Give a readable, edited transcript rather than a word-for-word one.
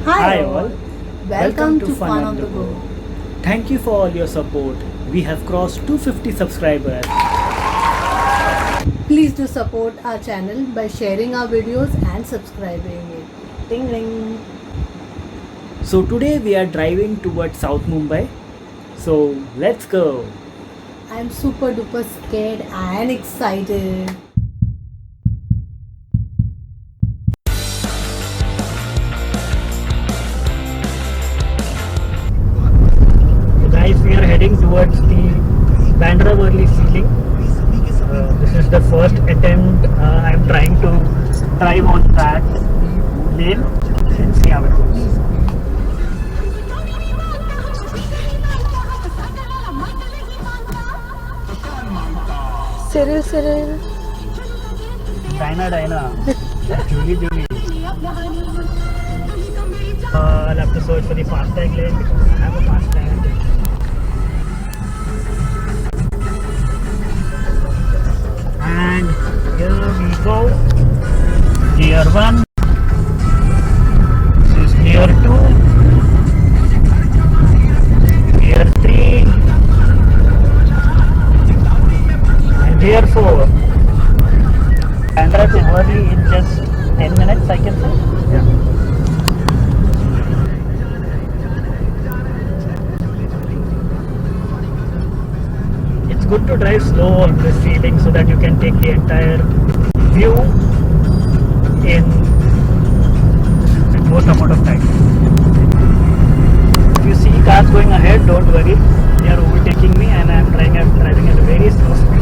Hi all. Welcome to Fun on the Go. Thank you for all your support. We have crossed 250 subscribers. Please do support our channel by sharing our videos and subscribing it. Ding ding. So today we are driving towards South Mumbai. So let's go. I'm super duper scared and excited. So guys, we are heading towards the Worli Sea. This is the first attempt I'm trying to drive on that lane. Let's see how it goes. Cyril. Dinah. Julie. I'll have to search for the fastag lane because I have a fastag. And here we go. Gear 1. This is gear 2. Gear 3. And gear 4. And that's Worli in just 10 minutes, I can say. Yeah. It's good to drive slow on this ceiling so that you can take the entire view in most amount of time. If you see cars going ahead, don't worry. They are overtaking me and I am driving at a very slow speed.